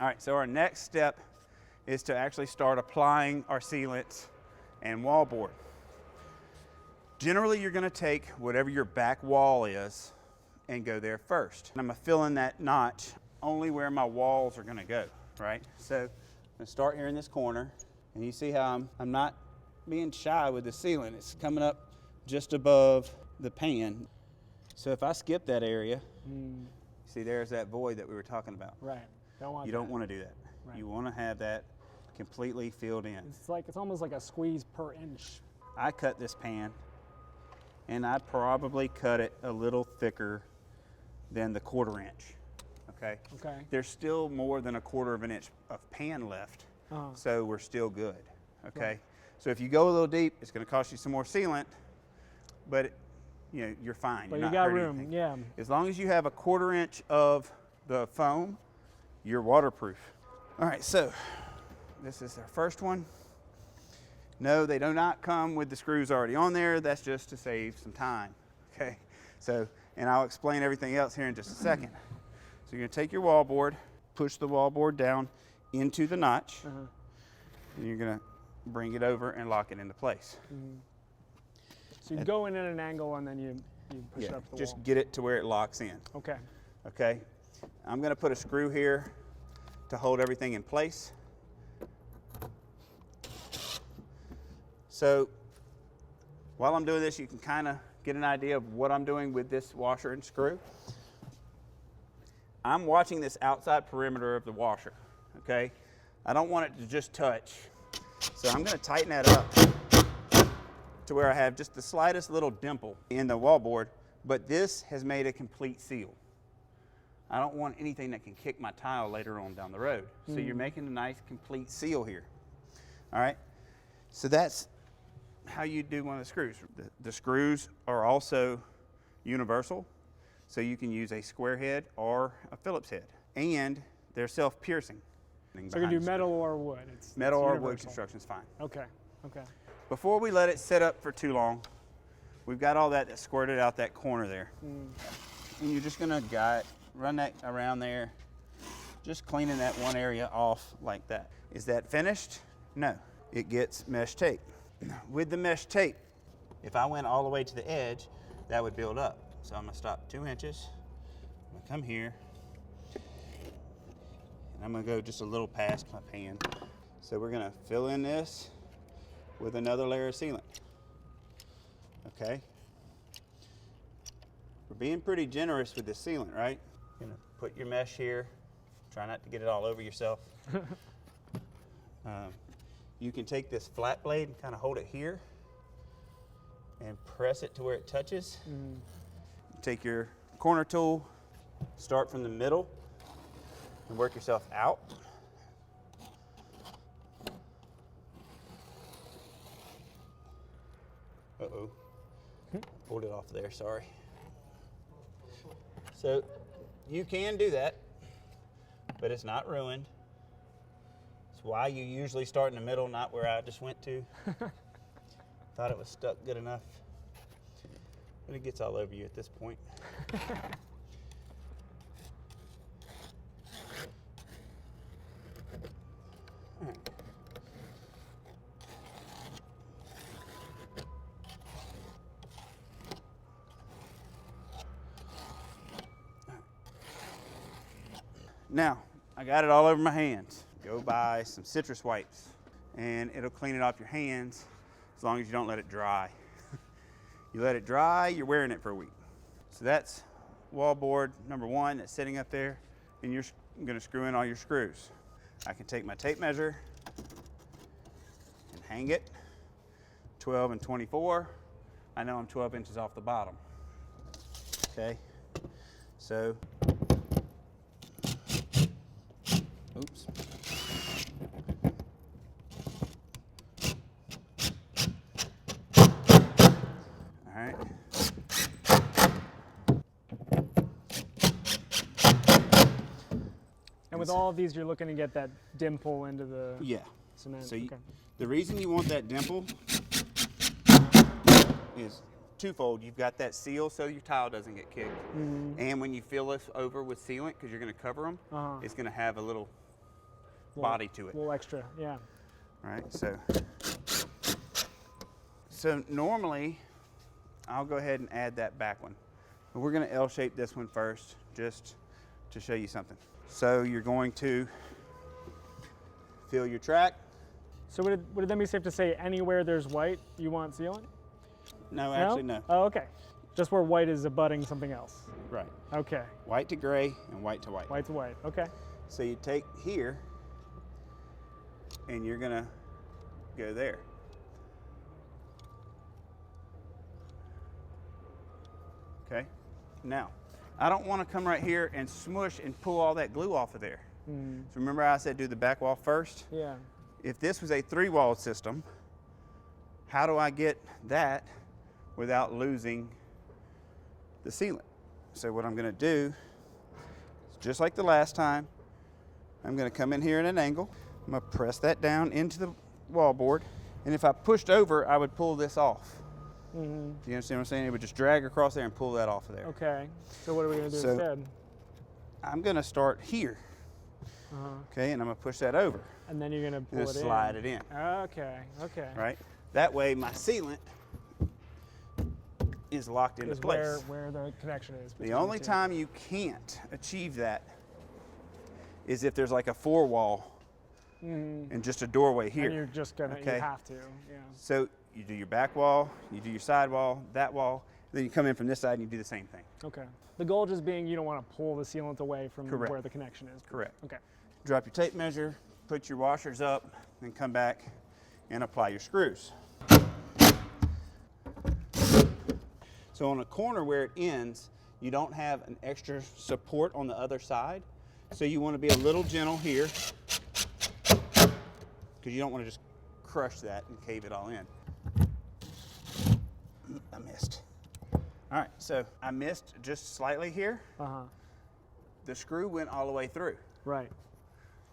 All right, so our next step is to actually start applying our sealant and wallboard. Generally, you're gonna take whatever your back wall is and go there first. And I'm gonna fill in that notch only where my walls are gonna go, right? So I'm gonna start here in this corner, and you see how I'm not being shy with the sealant. It's coming up just above the pan. So if I skip that area, see there's that void that we were talking about. Right. You don't want to do that. Right. You want to have that completely filled in. It's almost like a squeeze per inch. I cut this pan, and I'd probably cut it a little thicker than the 1/4 inch. Okay. Okay. There's still more than a 1/4 of an inch of pan left, so we're still good. Okay. Right. So if you go a little deep, it's going to cost you some more sealant, but you're fine. But you're you not got hurting room, anything. yeah. As long as you have a 1/4 inch of the foam, you're waterproof. All right, so this is our first one. No, they do not come with the screws already on there. That's just to save some time, okay? So, and I'll explain everything else here in just a second. So you're gonna take your wallboard, push the wallboard down into the notch, and you're gonna bring it over and lock it into place. So you go in at an angle and then you push it up the just wall. get it to where it locks in. Okay. Okay, I'm gonna put a screw here to hold everything in place. So while I'm doing this, you can kind of get an idea of what I'm doing with this washer and screw. I'm watching this outside perimeter of the washer, okay? I don't want it to just touch. So I'm gonna tighten that up to where I have just the slightest little dimple in the wallboard, but this has made a complete seal. I don't want anything that can kick my tile later on down the road. So you're making a nice complete seal here. All right, so that's how you do one of the screws. The screws are also universal, so you can use a square head or a Phillips head, and they're self-piercing. So you can do metal or wood. Metal it's or universal. wood construction is fine. Okay, okay. Before we let it sit up for too long, we've got all that squirted out that corner there. And you're just gonna run that around there, just cleaning that one area off like that. Is that finished? No, it gets mesh tape. With the mesh tape, if I went all the way to the edge, that would build up. So I'm gonna stop 2 inches, I'm gonna come here, and I'm gonna go just a little past my pan. So we're gonna fill in this with another layer of sealant, okay? We're being pretty generous with the sealant, right? You're gonna put your mesh here, try not to get it all over yourself. You can take this flat blade and kind of hold it here and press it to where it touches. Take your corner tool, start from the middle and work yourself out. Uh-oh, pulled it off there, sorry. So you can do that, but it's not ruined. It's why you usually start in the middle, not where I just went to. Thought it was stuck good enough, but it gets all over you at this point. All right. Now, I got it all over my hands. Go buy some citrus wipes and it'll clean it off your hands as long as you don't let it dry. You let it dry, you're wearing it for a week. So that's wallboard number 1 that's sitting up there, and you're gonna screw in all your screws. I can take my tape measure and hang it, 12 and 24. I know I'm 12 inches off the bottom. Okay, so oops. All right. And with all of these, you're looking to get that dimple into the cement. So the reason you want that dimple is twofold. You've got that seal so your tile doesn't get kicked. And when you fill this over with sealant, because you're going to cover them, it's going to have a little body to it. A little extra, yeah. All right, so normally I'll go ahead and add that back one. But we're going to L-shape this one first, just to show you something. So you're going to fill your track. So would it then be safe to say anywhere there's white, you want sealant? No, actually no. Oh, okay. Just where white is abutting something else. Right. Okay. White to gray and white to white. White to white, okay. So you take here and you're gonna go there. Okay. Now, I don't want to come right here and smush and pull all that glue off of there. So remember I said do the back wall first? Yeah. If this was a 3-wall system, how do I get that without losing the sealant? So what I'm going to do, just like the last time, I'm going to come in here at an angle. I'm going to press that down into the wallboard, and if I pushed over, I would pull this off. Do you understand what I'm saying? It would just drag across there and pull that off of there. Okay. So what are we going to do instead? I'm going to start here. Okay, and I'm going to push that over. And then you're going to pull it in. Slide it in. Okay, okay. Right? That way my sealant is locked into place. Where the connection is. The only time you can't achieve that is if there's like a 4-wall and just a doorway here. And you're just going to, you have to, yeah. So you do your back wall, you do your side wall, that wall, then you come in from this side and you do the same thing. Okay. The goal just being you don't want to pull the sealant away from Correct. where the connection is. Correct. Okay. Drop your tape measure, put your washers up, then come back and apply your screws. So on a corner where it ends, you don't have an extra support on the other side. So you want to be a little gentle here because you don't want to just crush that and cave it all in. I missed. All right, so I missed just slightly here. The screw went all the way through. Right.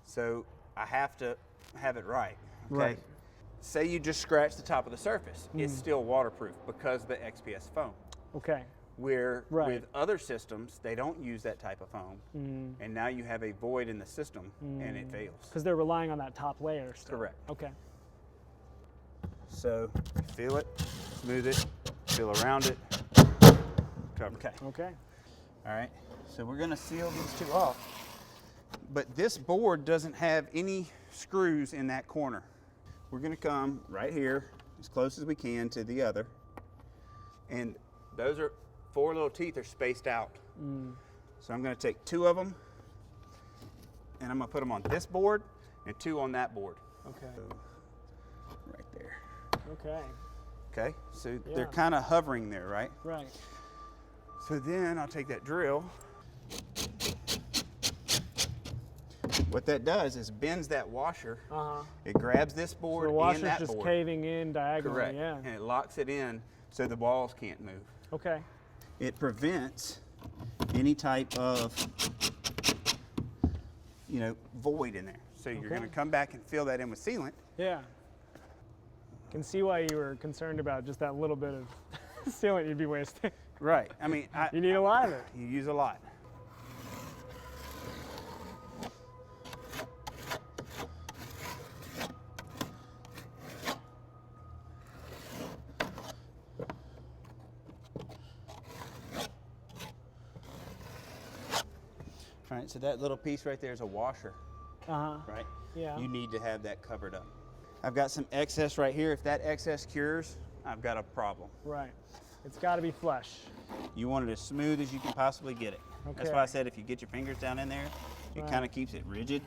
So I have to have it right. Okay. Right. Say you just scratch the top of the surface. It's still waterproof because of the XPS foam. Okay. Where with other systems, they don't use that type of foam. And now you have a void in the system and it fails. Because they're relying on that top layer still. Correct. Okay. So feel it, smooth it, feel around it, cover. Okay. Okay. All right. So we're going to seal these two off. But this board doesn't have any screws in that corner. We're going to come right here as close as we can to the other. And those are 4 little teeth are spaced out. So I'm going to take 2 of them and I'm going to put them on this board and 2 on that board. Okay. So, right there. Okay. Okay. So they're kind of hovering there, right? Right. So then I'll take that drill. What that does is bends that washer. It grabs this board So the washer's and that just board. caving in diagonally. Correct. Yeah. And it locks it in so the walls can't move. Okay. It prevents any type of, void in there. So you're going to come back and fill that in with sealant. Yeah. Can see why you were concerned about just that little bit of sealant you'd be wasting. Right. I mean, you need a lot of it. You use a lot. All right, so that little piece right there is a washer, right? Yeah. You need to have that covered up. I've got some excess right here. If that excess cures, I've got a problem. Right. It's got to be flush. You want it as smooth as you can possibly get it. Okay. That's why I said if you get your fingers down in there, it kind of keeps it rigid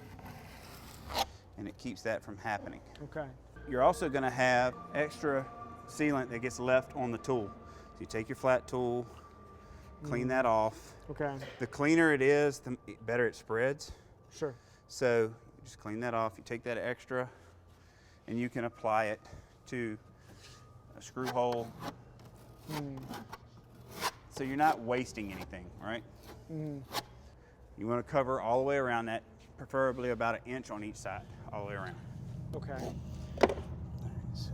and it keeps that from happening. Okay. You're also going to have extra sealant that gets left on the tool. So you take your flat tool, clean that off. Okay. The cleaner it is, the better it spreads. Sure. So you just clean that off. You take that extra and you can apply it to a screw hole. So you're not wasting anything, right? You want to cover all the way around that, preferably about 1 inch on each side, all the way around. Okay. So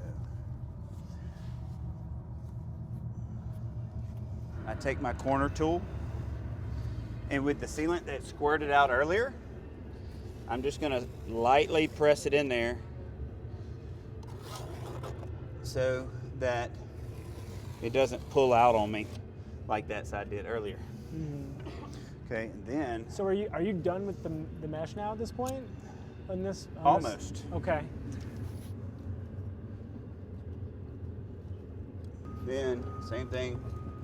I take my corner tool, and with the sealant that squirted out earlier, I'm just gonna lightly press it in there so that it doesn't pull out on me like that side did earlier. Okay, and then. So are you done with the mesh now at this point? On this? Almost. Okay. Then, same thing,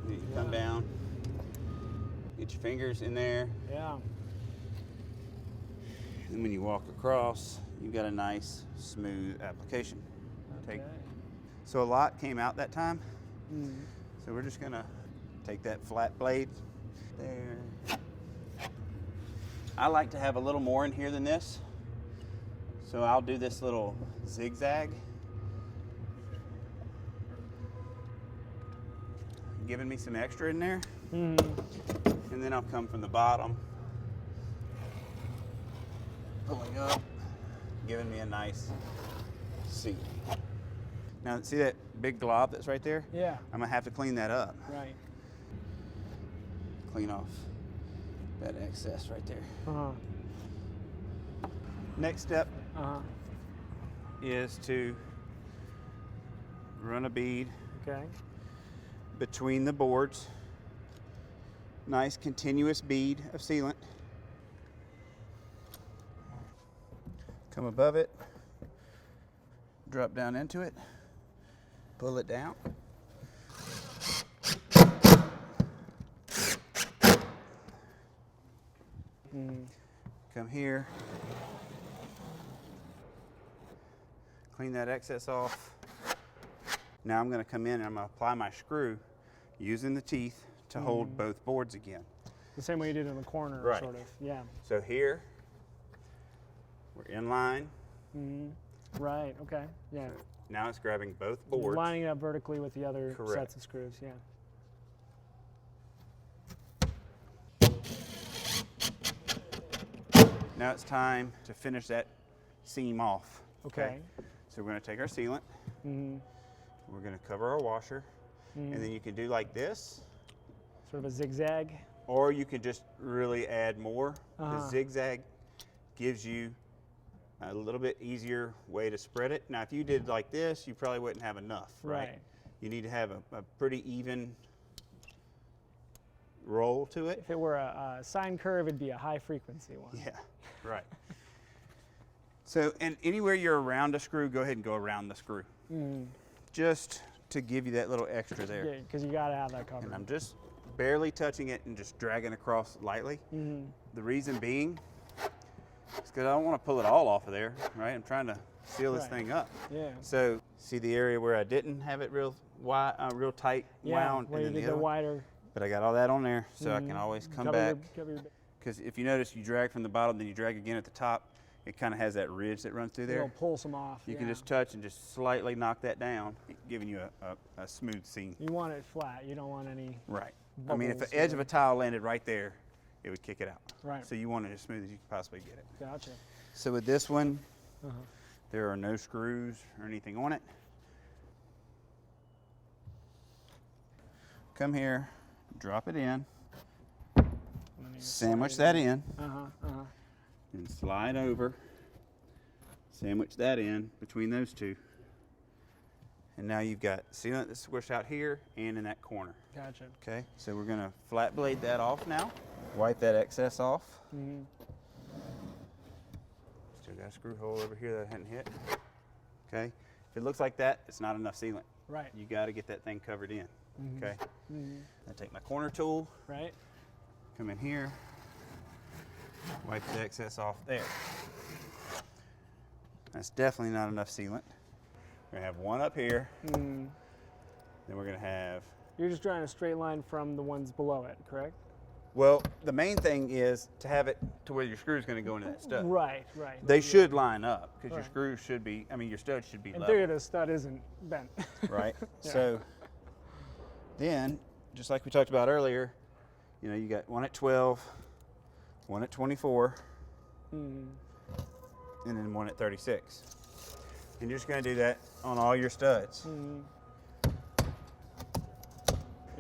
you come down, get your fingers in there, Yeah. and when you walk across, you've got a nice, smooth application. Okay. So a lot came out that time, so we're just gonna take that flat blade there. I like to have a little more in here than this, so I'll do this little zigzag. Giving me some extra in there, and then I'll come from the bottom, pulling up, giving me a nice seat. Now see that big glob that's right there? Yeah. I'm gonna have to clean that up. Right. Clean off that excess right there. Uh-huh. Next step Uh-huh. is to run a bead Okay. between the boards. Nice continuous bead of sealant. Come above it, drop down into it, pull it down. Come here, clean that excess off. Now I'm going to come in and I'm going to apply my screw using the teeth to hold both boards again. The same way you did in the corner, Right. sort of. Yeah. So here, we're in line. Right. Okay. Yeah. Now it's grabbing both boards. Lining it up vertically with the other Correct. sets of screws. Yeah. Now it's time to finish that seam off. Okay. So we're going to take our sealant. We're going to cover our washer. And then you can do like this, Sort of a zigzag. or you can just really add more. The zigzag gives you a little bit easier way to spread it. Now, if you did like this, you probably wouldn't have enough, right? Right. You need to have a pretty even roll to it. If it were a sine curve, it'd be a high frequency one. Yeah, right. So, and anywhere you're around a screw, go ahead and go around the screw. Just to give you that little extra there. Yeah, because you got to have that covered. And I'm just barely touching it and just dragging across lightly. The reason being is because I don't want to pull it all off of there, right? I'm trying to seal this Right. thing up. Yeah. So, see the area where I didn't have it real wide, real tight wound, where and you then the did other the one? wider. But I got all that on there, so I can always come back. Cover your, Because if you notice, you drag from the bottom, then you drag again at the top. It kind of has that ridge that runs through there. it'll pull some off. You can just touch and just slightly knock that down, giving you a smooth seam. You want it flat. You don't want any. Right. I mean, if the bubbles edge of a tile landed right there, it would kick it out. Right. So you want it as smooth as you can possibly get it. Gotcha. So with this one, there are no screws or anything on it. Come here, drop it in, sandwich that in, and slide over, sandwich that in between those two. And now you've got sealant that's squished out here and in that corner. Gotcha. Okay, so we're gonna flat blade that off now. Wipe that excess off. Still got a screw hole over here that I hadn't hit. Okay, if it looks like that, it's not enough sealant. Right. You gotta get that thing covered in. Okay, I take my corner tool, Right. come in here, wipe the excess off there. That's definitely not enough sealant. We're gonna have one up here, then we're gonna have, You're just drawing a straight line from the ones below it, correct? well, the main thing is to have it to where your screw's gonna go into that stud. Right. Right. They should line up, because your Right. screws should be, I mean, your stud should be In level, theory, the stud isn't bent. right? Yeah. So then, just like we talked about earlier, you know, you got one at 12, one at 24, and then one at 36. And you're just gonna do that on all your studs.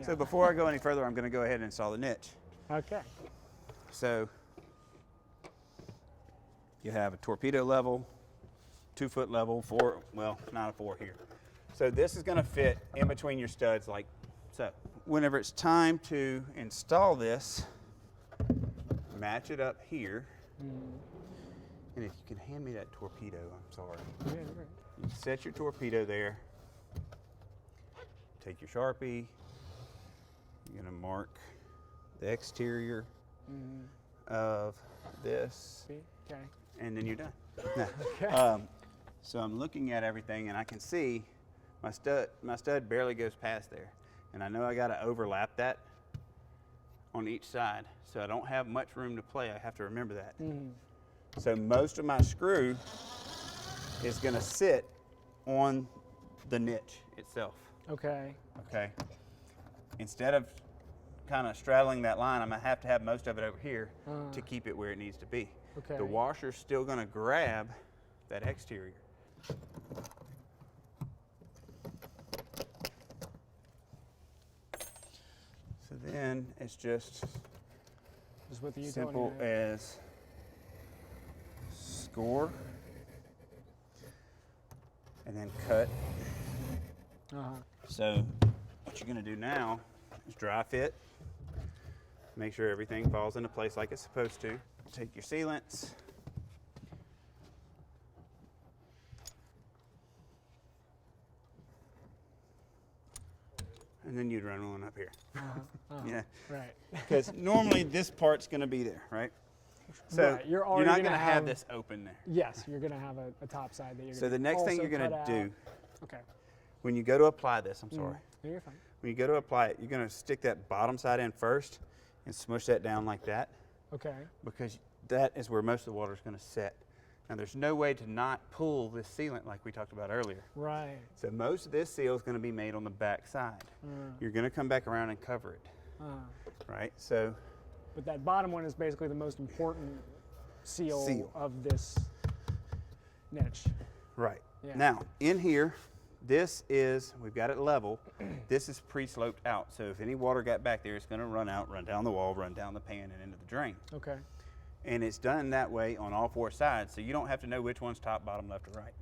So before I go any further, I'm gonna go ahead and install the niche. Okay. So You have a torpedo level, 2 foot level, 4, well, not a 4 here. So this is going to fit in between your studs like so. Whenever it's time to install this, match it up here. And if you can hand me that torpedo, I'm sorry. Yeah, right. You set your torpedo there. Take your Sharpie. You're going to mark the exterior of this. Okay. And then you're done. Now, Okay. so I'm looking at everything and I can see my stud barely goes past there. And I know I got to overlap that on each side. So I don't have much room to play. I have to remember that. So most of my screw is going to sit on the niche itself. Okay. Okay. Instead of kind of straddling that line, I'm going to have most of it over here to keep it where it needs to be. Okay. The washer's still going to grab that exterior. So then it's just with the simple utility knife. as score and then cut. So what you're going to do now is dry fit. Make sure everything falls into place like it's supposed to. Take your sealants. And then you'd run one up here. Yeah. Right. Because normally this part's going to be there, right? So Right, you're you're not already going to gonna have have- this open there. Yes, you're going to have a top side that you're So gonna the next thing also you're going to cut do, out. Okay. when you go to apply this, I'm sorry. No, you're fine. When you go to apply it, you're going to stick that bottom side in first and smush that down like that, Okay. because that is where most of the water is going to set. Now there's no way to not pull this sealant like we talked about earlier. Right. So most of this seal is going to be made on the back side. You're going to come back around and cover it, right? So But that bottom one is basically the most important seal. Of this niche. right. Yeah. Now in here, this is, we've got it level. This is pre-sloped out. So if any water got back there, it's going to run out, run down the wall, run down the pan and into the drain. Okay. And it's done that way on all 4 sides, so you don't have to know which one's top, bottom, left, or right.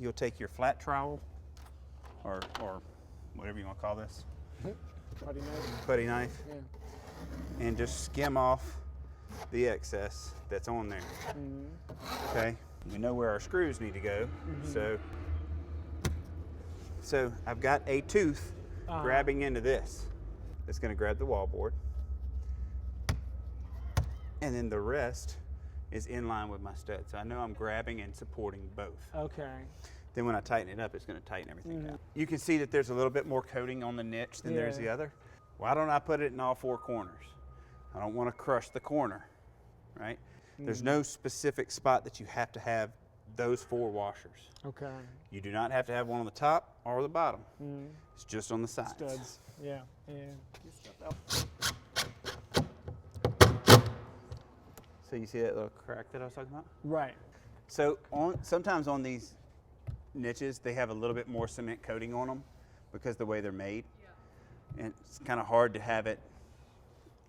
You'll take your flat trowel, or whatever you want to call this, Putty knife. putty knife, Yeah. and just skim off the excess that's on there. Okay? We know where our screws need to go, so I've got a tooth grabbing into this. It's going to grab the wallboard. And then the rest is in line with my stud. So I know I'm grabbing and supporting both. Okay. Then when I tighten it up, it's going to tighten everything out. You can see that there's a little bit more coating on the niche than there's the other. Why don't I put it in all 4 corners? I don't want to crush the corner, right? There's no specific spot that you have to have those 4 washers. Okay. You do not have to have one on the top or the bottom. It's just on the sides. Studs. Yeah. Yeah. Get stuff out. So you see that little crack that I was talking about? Right. So sometimes on these niches, they have a little bit more cement coating on them because of the way they're made. And it's kind of hard to have it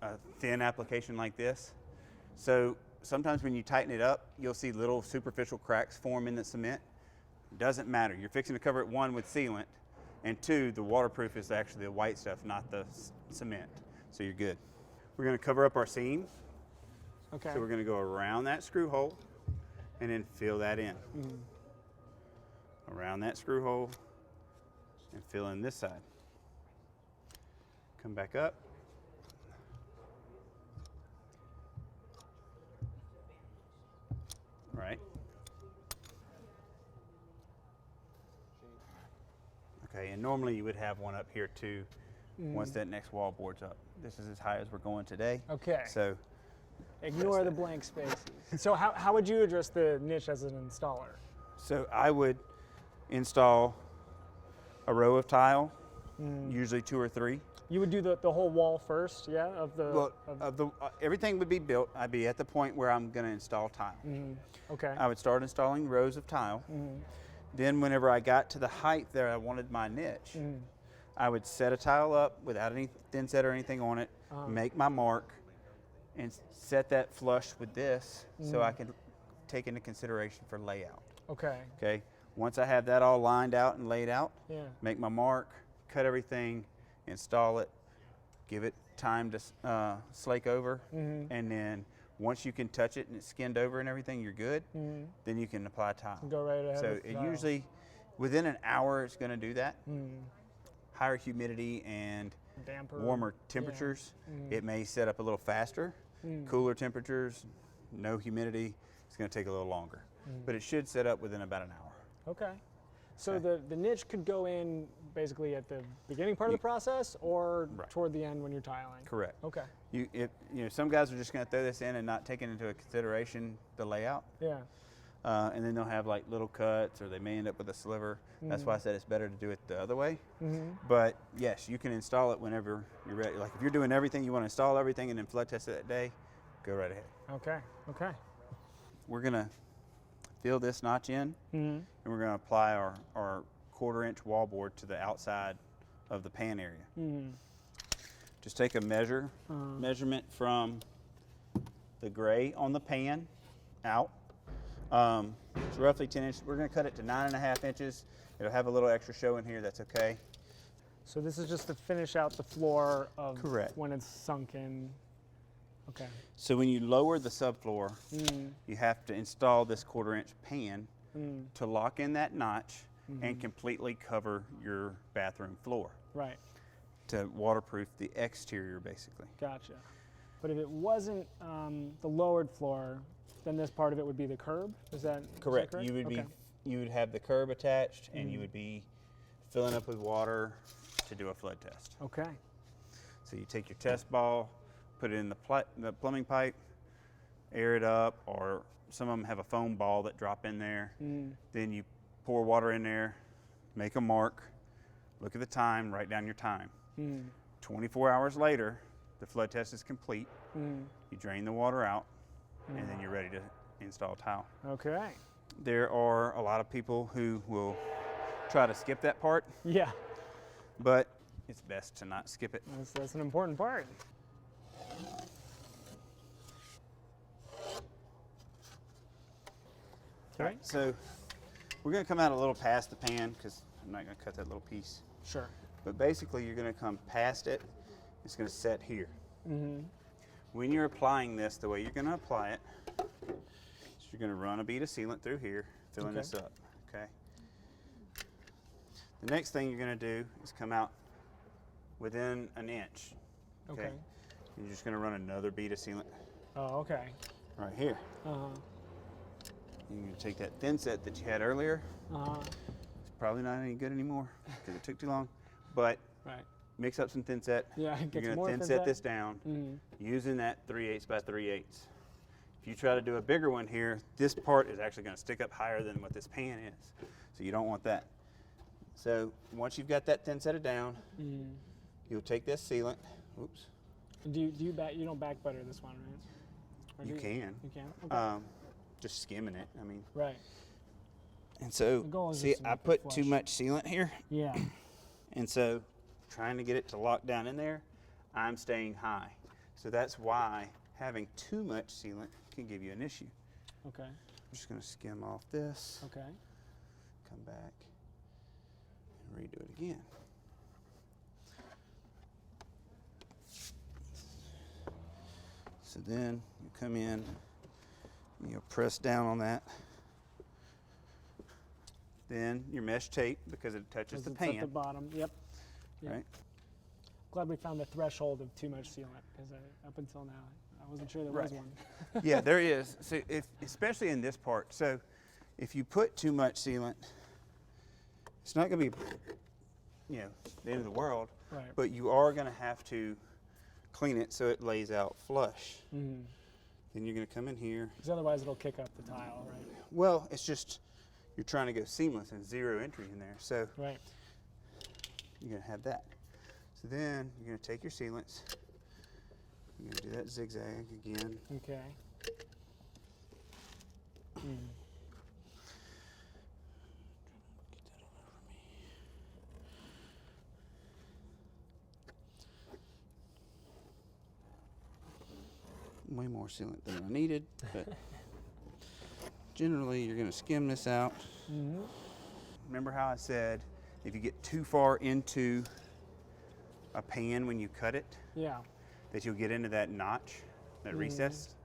a thin application like this. So sometimes when you tighten it up, you'll see little superficial cracks form in the cement. Doesn't matter. You're fixing to cover it, 1, with sealant, and 2, the waterproof is actually the white stuff, not the cement. So you're good. We're going to cover up our seam. Okay. So we're going to go around that screw hole and then fill that in. Around that screw hole and fill in this side. Come back up. Right. Okay, and normally you would have one up here too once that next wall board's up. This is as high as we're going today. Okay. So Ignore the blank spaces. So how would you address the niche as an installer? So I would install a row of tile, usually 2 or 3. You would do the whole wall first, yeah? Well, everything would be built. I'd be at the point where I'm going to install tile. Okay. I would start installing rows of tile. Then whenever I got to the height that I wanted my niche, I would set a tile up without any thin set or anything on it, make my mark, and set that flush with this so I can take into consideration for layout. Okay. Okay. Once I have that all lined out and laid out, Yeah. make my mark, cut everything, install it, give it time to slake over, and then once you can touch it and it's skinned over and everything, you're good. Then you can apply tile. Go right ahead. So with the it tile. usually, within an hour, it's going to do that. Higher humidity and Damper. warmer temperatures, it may set up a little faster. Cooler temperatures, no humidity, it's going to take a little longer. But it should set up within about an hour. Okay. So the niche could go in basically at the beginning part of the process or toward the end when you're tiling? Correct. Okay. Some guys are just going to throw this in and not take into consideration the layout. Yeah. And then they'll have like little cuts, or they may end up with a sliver. That's why I said it's better to do it the other way. But yes, you can install it whenever you're ready. Like if you're doing everything, you want to install everything and then flood test it that day, go right ahead. Okay. Okay. We're going to fill this notch in, and we're going to apply our 1/4 inch wallboard to the outside of the pan area. Just take a measurement from the gray on the pan out. It's roughly 10 inches. We're going to cut it to 9.5 inches. It'll have a little extra show in here. That's okay. So this is just to finish out the floor of Correct. when it's sunk in. Okay. So when you lower the subfloor, you have to install this 1/4 inch pan to lock in that notch and completely cover your bathroom floor. Right. To waterproof the exterior, basically. Gotcha. But if it wasn't the lowered floor, then this part of it would be the curb? Is that correct? You would you would have the curb attached, and you would be filling up with water to do a flood test. Okay. So you take your test ball, put it in the plumbing pipe, air it up, or some of them have a foam ball that drop in there. Then you pour water in there, make a mark, look at the time, write down your time. 24 hours later, the flood test is complete. You drain the water out, and then you're ready to install tile. Okay. There are a lot of people who will try to skip that part. Yeah. But it's best to not skip it. That's an important part. All right, so we're going to come out a little past the pan because I'm not going to cut that little piece. Sure. But basically, you're going to come past it. It's going to set here. When you're applying this, the way you're going to apply it, is you're going to run a bead of sealant through here, filling this up. Okay. The next thing you're going to do is come out within an inch. Okay. You're just going to run another bead of sealant Oh, okay. right here. You're going to take that thin set that you had earlier. It's probably not any good anymore because it took too long. But mix up some thin set. Yeah, you're going to thin set this down using that 3/8 by 3/8. If you try to do a bigger one here, this part is actually going to stick up higher than what this pan is. So you don't want that. So once you've got that thin set it down, you'll take this sealant. Oops. Do you don't back butter this one, right? Or You can. You can. Okay. Just skimming it. I mean. Right. And so, The goal is see, just to I make it put too flush. much sealant here. Yeah. And so, trying to get it to lock down in there, I'm staying high. So that's why having too much sealant can give you an issue. Okay. I'm just going to skim off this, Okay. come back, and redo it again. So then you come in, and you'll press down on that. Then your mesh tape, because it touches the It's at the pan, bottom. Yep. right? Glad we found the threshold of too much sealant because up until now I wasn't sure there was one. Yeah, there is. So especially in this part. So if you put too much sealant, it's not going to be, the end of the world. Right. But you are going to have to clean it so it lays out flush. Then you're going to come in here. Because otherwise it'll kick up the tile, right? Well, it's just you're trying to go seamless and zero entry in there. So Right. you're going to have that. So then you're going to take your sealants. You're going to do that zigzag again. Okay. Way more sealant than I needed, but generally you're going to skim this out. Remember how I said if you get too far into a pan when you cut it, Yeah. that you'll get into that notch, that recess,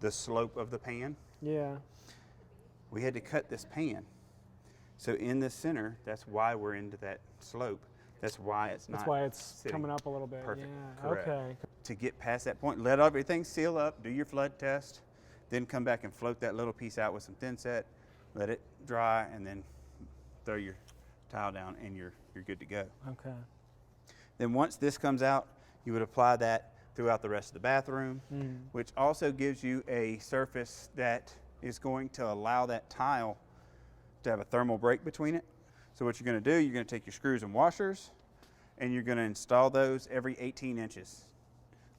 the slope of the pan? Yeah. We had to cut this pan. So in the center, that's why we're into that slope. That's why it's not. That's why it's sitting coming up a little bit. perfect. Yeah. Correct. Okay. To get past that point, let everything seal up, do your flood test, then come back and float that little piece out with some thin set, let it dry, and then throw your tile down and you're good to go. Okay. Then once this comes out, you would apply that throughout the rest of the bathroom, which also gives you a surface that is going to allow that tile to have a thermal break between it. So what you're going to do, you're going to take your screws and washers and you're going to install those every 18 inches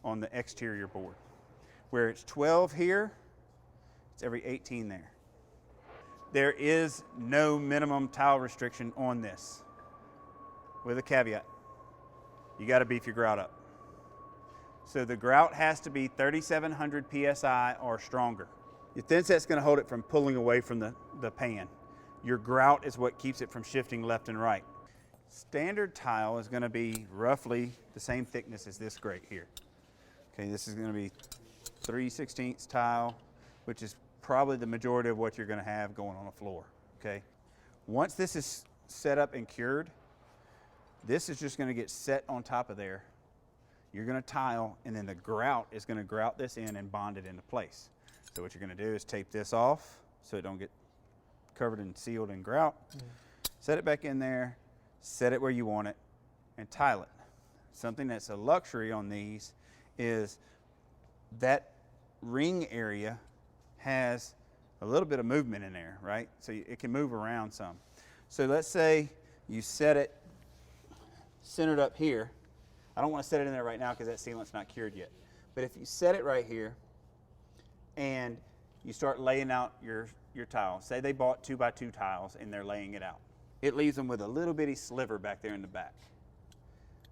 on the exterior board. Where it's 12 here, it's every 18 there. There is no minimum tile restriction on this, with a caveat. You got to beef your grout up. So the grout has to be 3,700 PSI or stronger. Your thin set's going to hold it from pulling away from the pan. Your grout is what keeps it from shifting left and right. Standard tile is going to be roughly the same thickness as this grate here. Okay, this is going to be 3/16 tile, which is probably the majority of what you're going to have going on a floor. Okay, once this is set up and cured, this is just going to get set on top of there. You're going to tile, and then the grout is going to grout this in and bond it into place. So what you're going to do is tape this off so it don't get covered and sealed in grout. Set it back in there, set it where you want it, and tile it. Something that's a luxury on these is that ring area has a little bit of movement in there, right? So it can move around some. So let's say you set it centered up here. I don't want to set it in there right now because that sealant's not cured yet. But if you set it right here and you start laying out your tile, say they bought 2x2 tiles and they're laying it out. It leaves them with a little bitty sliver back there in the back.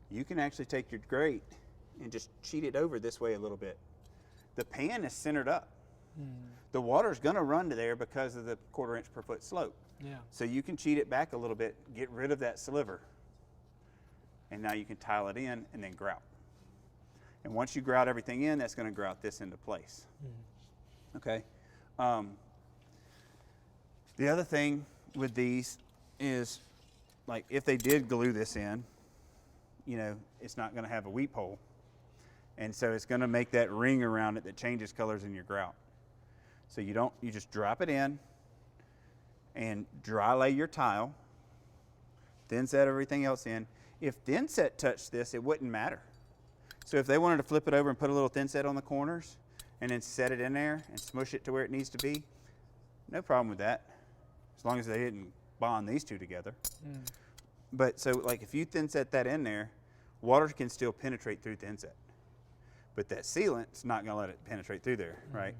You can actually take your grate and just cheat it over this way a little bit. The pan is centered up. The water's going to run to there because of the 1/4 inch per foot slope. Yeah. So you can cheat it back a little bit, get rid of that sliver, and now you can tile it in and then grout. And once you grout everything in, that's going to grout this into place. Okay. The other thing with these is, like, if they did glue this in, you know, it's not going to have a weep hole. And so it's going to make that ring around it that changes colors in your grout. So you just drop it in and dry lay your tile, then set everything else in. If thin set touched this, it wouldn't matter. So if they wanted to flip it over and put a little thin set on the corners and then set it in there and smush it to where it needs to be, no problem with that, as long as they didn't bond these two together. But so, like, if you thin set that in there, water can still penetrate through thin set. But that sealant's not going to let it penetrate through there, right?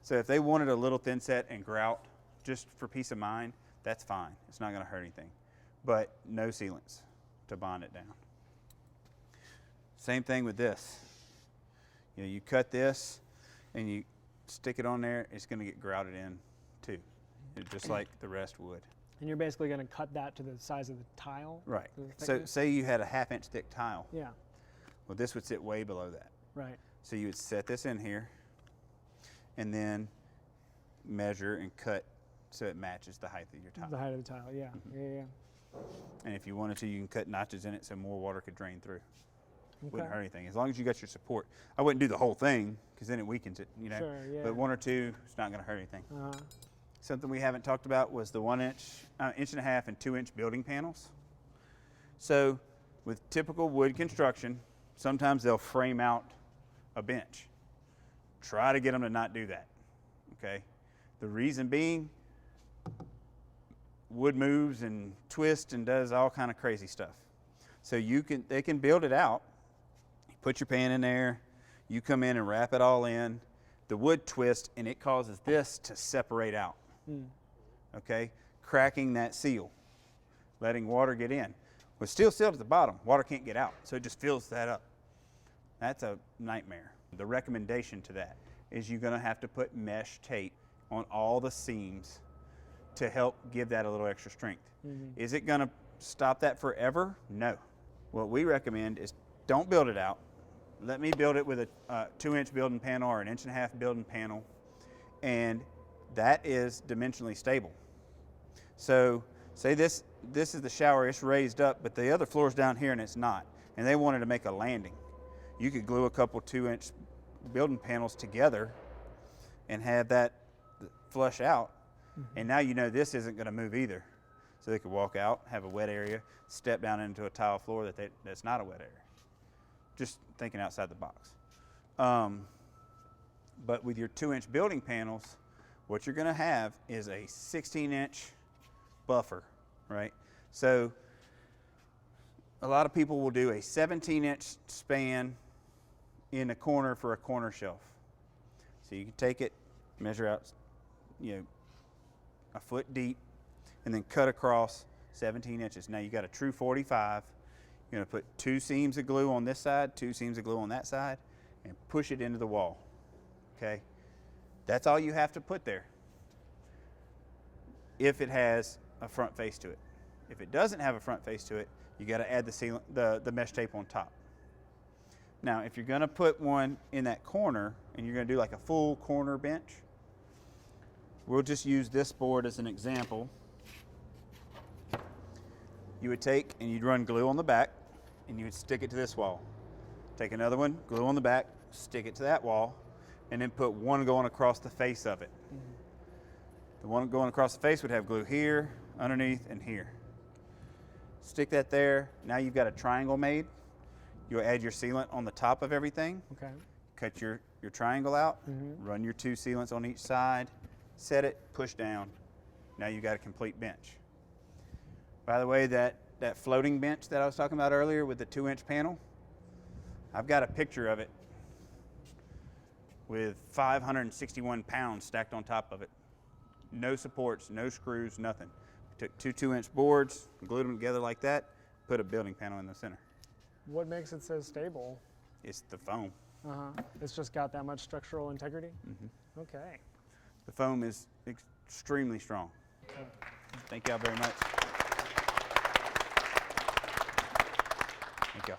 So if they wanted a little thin set and grout just for peace of mind, that's fine. It's not going to hurt anything. But no sealants to bond it down. Same thing with this. You know, you cut this and you stick it on there, it's going to get grouted in too, just like the rest would. And you're basically going to cut that to the size of the tile? Right. The So thickness? say you had a 1/2 inch thick tile. Yeah. Well, this would sit way below that. Right. So you would set this in here and then measure and cut so it matches the height of your tile. The height of the tile, yeah. Yeah. And if you wanted to, you can cut notches in it so more water could drain through. Okay. Wouldn't hurt anything, as long as you got your support. I wouldn't do the whole thing because then it weakens it, you know. Sure, yeah. But 1 or 2, it's not going to hurt anything. Uh-huh. Something we haven't talked about was the 1 inch, 1.5 and 2 inch building panels. So with typical wood construction, sometimes they'll frame out a bench. Try to get them to not do that, okay? The reason being, wood moves and twists and does all kind of crazy stuff. So they can build it out. You put your pan in there, you come in and wrap it all in. The wood twists and it causes this to separate out, okay? Cracking that seal, letting water get in. Well, it's still sealed at the bottom. Water can't get out, so it just fills that up. That's a nightmare. The recommendation to that is you're going to have to put mesh tape on all the seams to help give that a little extra strength. Is it going to stop that forever? No. What we recommend is don't build it out. Let me build it with a 2-inch building panel or an 1.5 inch building panel, and that is dimensionally stable. So say this is the shower, it's raised up, but the other floor's down here and it's not, and they wanted to make a landing. You could glue a couple 2-inch building panels together and have that flush out, and now you know this isn't going to move either. So they could walk out, have a wet area, step down into a tile floor that's not a wet area. Just thinking outside the box. But with your 2-inch building panels, what you're going to have is a 16-inch buffer, right? So a lot of people will do a 17-inch span in a corner for a corner shelf. So you can take it, measure out, a foot deep, and then cut across 17 inches. Now you got a true 45. You're going to put 2 seams of glue on this side, 2 seams of glue on that side, and push it into the wall. Okay? That's all you have to put there if it has a front face to it. If it doesn't have a front face to it, you got to add the mesh tape on top. Now, if you're going to put one in that corner and you're going to do like a full corner bench, we'll just use this board as an example. You would take and you'd run glue on the back and you would stick it to this wall. Take another one, glue on the back, stick it to that wall, and then put one going across the face of it. The one going across the face would have glue here, underneath, and here. Stick that there. Now you've got a triangle made. You'll add your sealant on the top of everything. Okay. Cut your triangle out, run your 2 sealants on each side, set it, push down. Now you've got a complete bench. By the way, that floating bench that I was talking about earlier with the 2-inch panel, I've got a picture of it with 561 pounds stacked on top of it. No supports, no screws, nothing. Took 2 2-inch boards, glued them together like that, put a building panel in the center. What makes it so stable? It's the foam. It's just got that much structural integrity? Okay. The foam is extremely strong. Okay. Thank y'all very much. Thank y'all.